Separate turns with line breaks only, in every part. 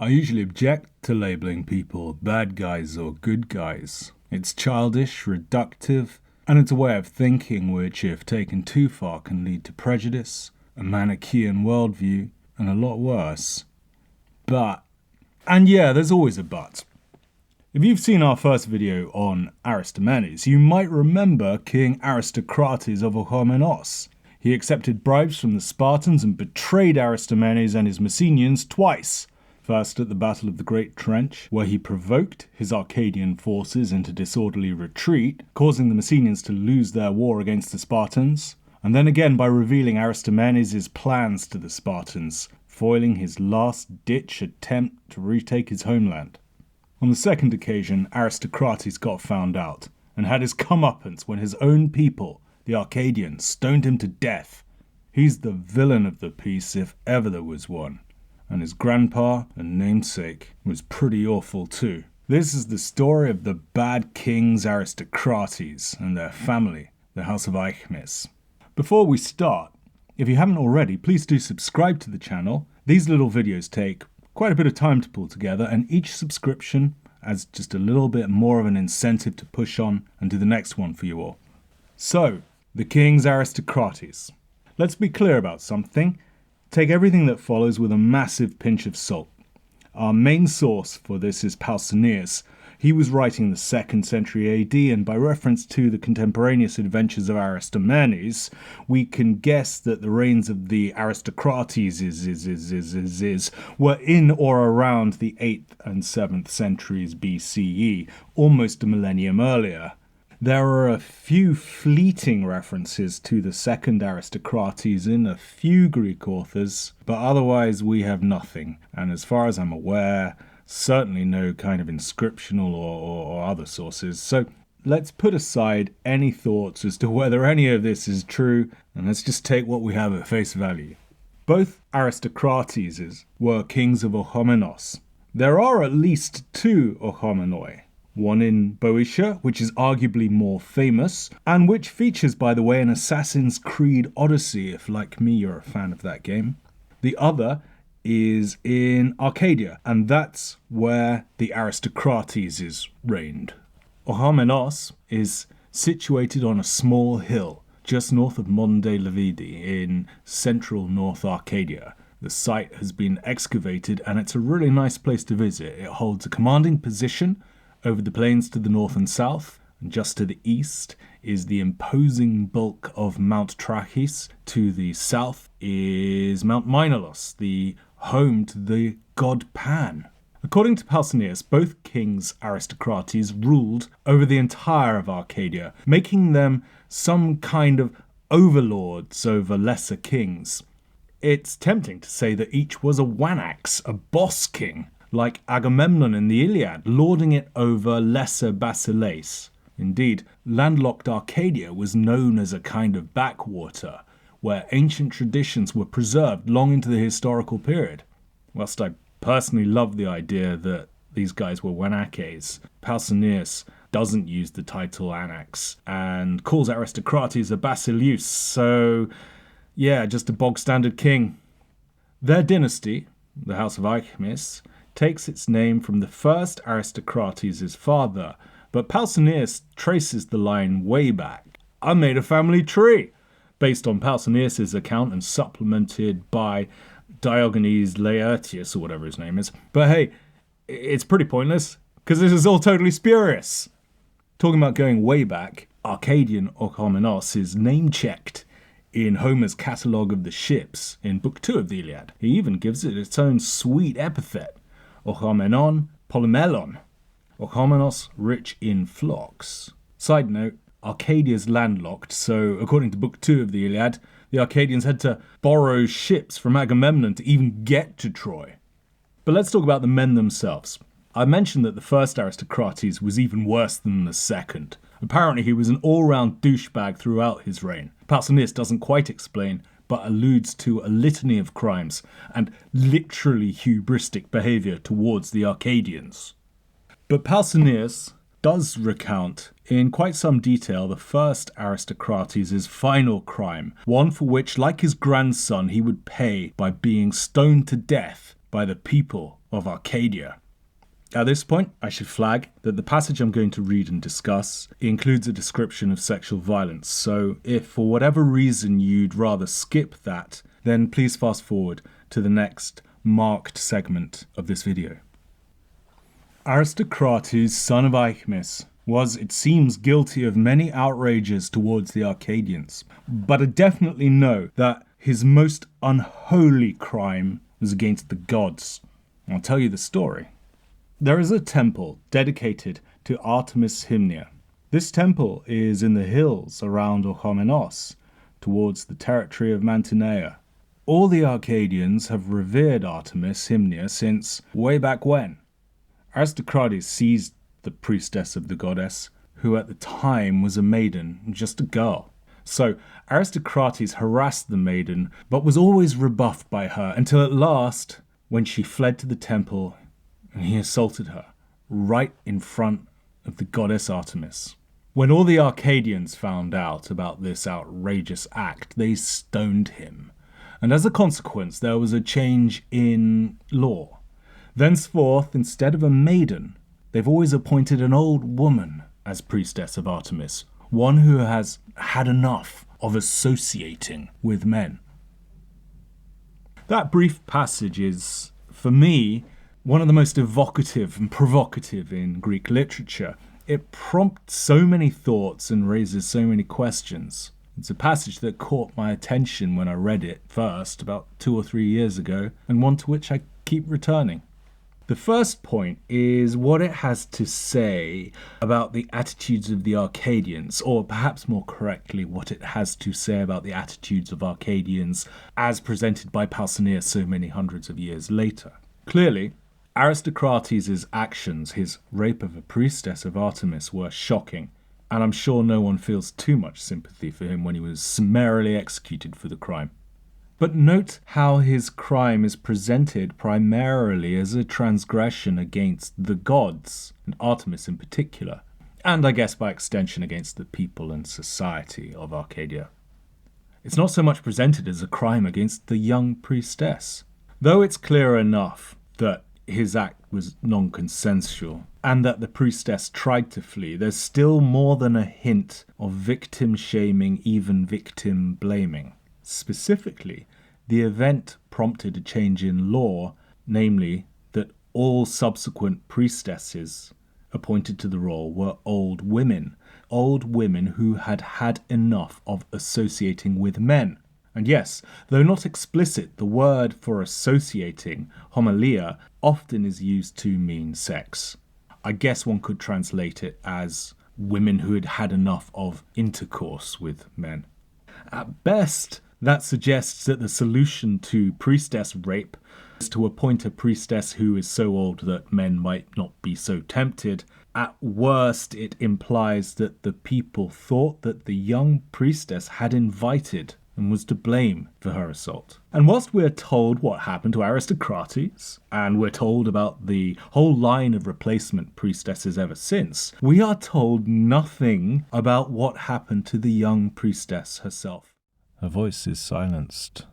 I usually object to labelling people bad guys or good guys. It's childish, reductive, and it's a way of thinking which, if taken too far, can lead to prejudice, a Manichaean worldview, and a lot worse. But, and yeah, there's always a but. If you've seen our first video on Aristomenes, you might remember King Aristokrates of Orchomenos. He accepted bribes from the Spartans and betrayed Aristomenes and his Messenians twice. First at the Battle of the Great Trench, where he provoked his Arcadian forces into disorderly retreat, causing the Messenians to lose their war against the Spartans, and then again by revealing Aristomenes' plans to the Spartans, foiling his last-ditch attempt to retake his homeland. On the second occasion, Aristokrates got found out, and had his comeuppance when his own people, the Arcadians, stoned him to death. He's the villain of the piece if ever there was one. And his grandpa and namesake was pretty awful too. This is the story of the bad kings Aristokrates and their family, the House of Artemis. Before we start, if you haven't already, please do subscribe to the channel. These little videos take quite a bit of time to pull together, and each subscription adds just a little bit more of an incentive to push on and do the next one for you all. So, the kings Aristokrates. Let's be clear about something. Take everything that follows with a massive pinch of salt. Our main source for this is Pausanias. He was writing the 2nd century AD, and by reference to the contemporaneous adventures of Aristomenes, we can guess that the reigns of the Aristokrates were in or around the 8th and 7th centuries BCE, almost a millennium earlier. There are a few fleeting references to the 2nd Aristokrates in a few Greek authors, but otherwise we have nothing, and as far as I'm aware, certainly no kind of inscriptional or other sources. So let's put aside any thoughts as to whether any of this is true, and let's just take what we have at face value. Both Aristokrates were kings of Orchomenos. There are at least 2 Orchomenoi. One in Boeotia, which is arguably more famous, and which features, by the way, an Assassin's Creed Odyssey, if like me you're a fan of that game. The other is in Arcadia, and that's where the Aristokrates reigned. Orchomenos is situated on a small hill just north of modern-day Levidi in central North Arcadia. The site has been excavated, and it's a really nice place to visit. It holds a commanding position over the plains to the north and south, and just to the east is the imposing bulk of Mount Trachis. To the south is Mount Minos, the home to the god Pan. According to Pausanias, both kings Aristokrates ruled over the entire of Arcadia, making them some kind of overlords over lesser kings. It's tempting to say that each was a wanakes, a boss king, like Agamemnon in the Iliad, lording it over lesser basileis. Indeed, landlocked Arcadia was known as a kind of backwater, where ancient traditions were preserved long into the historical period. Whilst I personally love the idea that these guys were wanakes, Pausanias doesn't use the title anax and calls Aristokrates a basileus, so yeah, just a bog-standard king. Their dynasty, the House of Artemis, takes its name from the first Aristokrates' father, but Pausanias traces the line way back. I made a family tree, based on Pausanias' account and supplemented by Diogenes Laertius, or whatever his name is. But hey, it's pretty pointless, because this is all totally spurious. Talking about going way back, Arcadian Orchomenos is name-checked in Homer's catalogue of the ships in Book 2 of the Iliad. He even gives it its own sweet epithet, Orchomenon Polymelon. Orchomenos rich in flocks. Side note, Arcadia's landlocked, so according to Book 2 of the Iliad, the Arcadians had to borrow ships from Agamemnon to even get to Troy. But let's talk about the men themselves. I mentioned that the first Aristokrates was even worse than the second. Apparently he was an all-round douchebag throughout his reign. Pausanias doesn't quite explain, but alludes to a litany of crimes and literally hubristic behaviour towards the Arcadians. But Pausanias does recount in quite some detail the first Aristokrates' final crime, one for which, like his grandson, he would pay by being stoned to death by the people of Arcadia. At this point, I should flag that the passage I'm going to read and discuss includes a description of sexual violence, so if for whatever reason you'd rather skip that, then please fast forward to the next marked segment of this video. Aristokrates, son of Artemis, was, it seems, guilty of many outrages towards the Arcadians, but I definitely know that his most unholy crime was against the gods. I'll tell you the story. There is a temple dedicated to Artemis Hymnia. This temple is in the hills around Orchomenos, towards the territory of Mantinea. All the Arcadians have revered Artemis Hymnia since way back when. Aristokrates seized the priestess of the goddess, who at the time was a maiden, just a girl. So Aristokrates harassed the maiden, but was always rebuffed by her, until at last, when she fled to the temple, and he assaulted her, right in front of the goddess Artemis. When all the Arcadians found out about this outrageous act, they stoned him. And as a consequence, there was a change in law. Thenceforth, instead of a maiden, they've always appointed an old woman as priestess of Artemis, one who has had enough of associating with men. That brief passage is, for me, one of the most evocative and provocative in Greek literature. It prompts so many thoughts and raises so many questions. It's a passage that caught my attention when I read it first, about 2 or 3 years ago, and one to which I keep returning. The first point is what it has to say about the attitudes of the Arcadians, or perhaps more correctly, what it has to say about the attitudes of Arcadians as presented by Pausanias so many hundreds of years later. Clearly, Aristokrates' actions, his rape of a priestess of Artemis, were shocking, and I'm sure no one feels too much sympathy for him when he was summarily executed for the crime. But note how his crime is presented primarily as a transgression against the gods, and Artemis in particular, and I guess by extension against the people and society of Arcadia. It's not so much presented as a crime against the young priestess, though it's clear enough that his act was non-consensual, and that the priestess tried to flee. There's still more than a hint of victim-shaming, even victim-blaming. Specifically, the event prompted a change in law, namely that all subsequent priestesses appointed to the role were old women who had had enough of associating with men. And yes, though not explicit, the word for associating, homilia, often is used to mean sex. I guess one could translate it as women who had had enough of intercourse with men. At best, that suggests that the solution to priestess rape is to appoint a priestess who is so old that men might not be so tempted. At worst, it implies that the people thought that the young priestess had invited and was to blame for her assault. And whilst we're told what happened to Aristokrates, and we're told about the whole line of replacement priestesses ever since, we are told nothing about what happened to the young priestess herself. Her voice is silenced.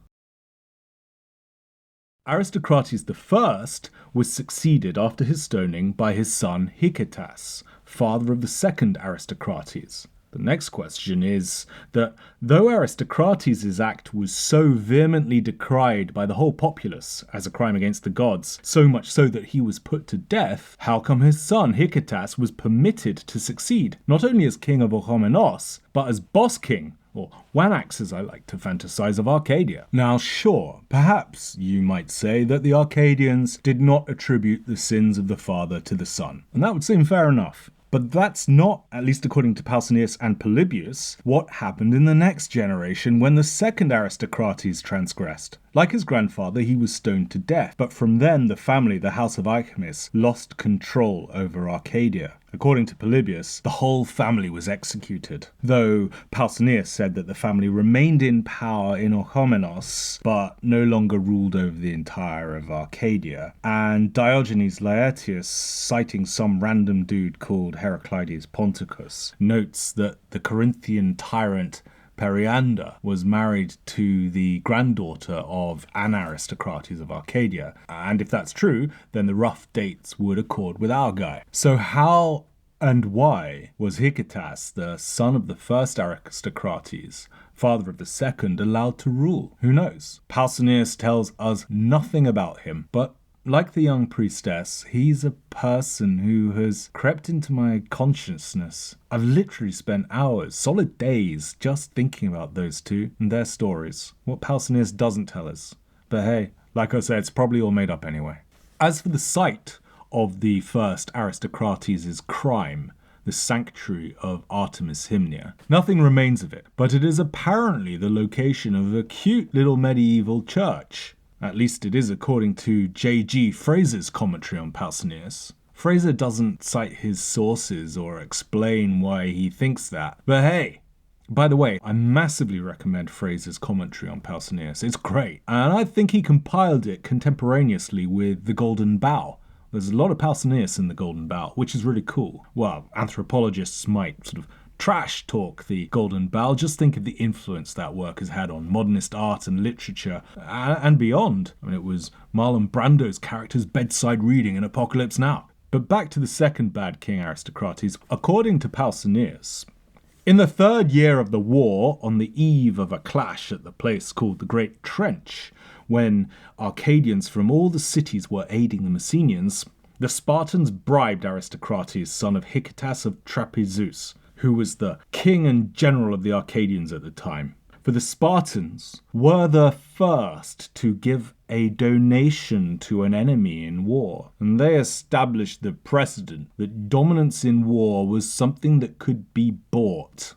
Aristokrates I was succeeded after his stoning by his son Hyktas, father of the second Aristokrates. The next question is that though Aristokrates' act was so vehemently decried by the whole populace as a crime against the gods, so much so that he was put to death, how come his son Hyktas was permitted to succeed, not only as king of Orchomenos, but as boss king, or wanakes as I like to fantasize, of Arcadia? Now sure, perhaps you might say that the Arcadians did not attribute the sins of the father to the son, and that would seem fair enough. But that's not, at least according to Pausanias and Polybius, what happened in the next generation when the second Aristokrates transgressed. Like his grandfather, he was stoned to death, but from then the family, the house of Artemis, lost control over Arcadia. According to Polybius, the whole family was executed, though Pausanias said that the family remained in power in Orchomenos, but no longer ruled over the entire of Arcadia. And Diogenes Laertius, citing some random dude called Heraclides Ponticus, notes that the Corinthian tyrant Periander was married to the granddaughter of an Aristokrates of Arcadia. And if that's true, then the rough dates would accord with our guy. So how and why was Hyktas, the son of the first Aristokrates, father of the second, allowed to rule? Who knows? Pausanias tells us nothing about him, but like the young priestess, he's a person who has crept into my consciousness. I've literally spent hours, solid days, just thinking about those two and their stories. What Pausanias doesn't tell us. But hey, like I said, it's probably all made up anyway. As for the site of the first Aristokrates' crime, the sanctuary of Artemis Hymnia, nothing remains of it, but it is apparently the location of a cute little medieval church. At least it is according to J.G. Fraser's commentary on Pausanias. Fraser doesn't cite his sources or explain why he thinks that. But hey, by the way, I massively recommend Fraser's commentary on Pausanias. It's great. And I think he compiled it contemporaneously with The Golden Bough. There's a lot of Pausanias in The Golden Bough, which is really cool. Well, anthropologists might sort of trash talk The Golden Bough. Just think of the influence that work has had on modernist art and literature and beyond. I mean, it was Marlon Brando's character's bedside reading in Apocalypse Now. But back to the second bad king Aristokrates. According to Pausanias, in the third year of the war, on the eve of a clash at the place called the Great Trench, when Arcadians from all the cities were aiding the Messenians, the Spartans bribed Aristokrates, son of Hyktas of Trapezus, who was the king and general of the Arcadians at the time. For the Spartans were the first to give a donation to an enemy in war, and they established the precedent that dominance in war was something that could be bought.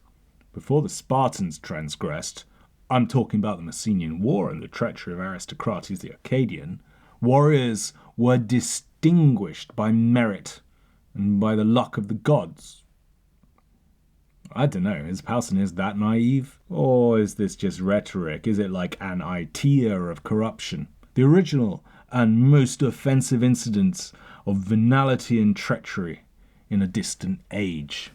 Before the Spartans transgressed, I'm talking about the Messenian War and the treachery of Aristokrates the Arcadian, warriors were distinguished by merit and by the luck of the gods. I don't know, is Pausanias that naive? Or is this just rhetoric? Is it like an idea of corruption? The original and most offensive incidents of venality and treachery in a distant age.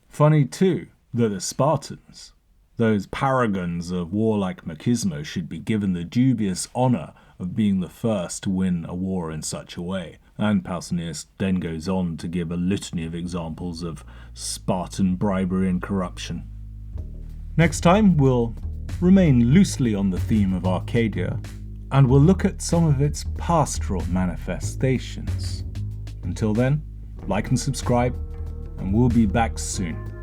Funny too that the Spartans, those paragons of warlike machismo, should be given the dubious honour of being the first to win a war in such a way. And Pausanias then goes on to give a litany of examples of Spartan bribery and corruption. Next time, we'll remain loosely on the theme of Arcadia, and we'll look at some of its pastoral manifestations. Until then, like and subscribe, and we'll be back soon.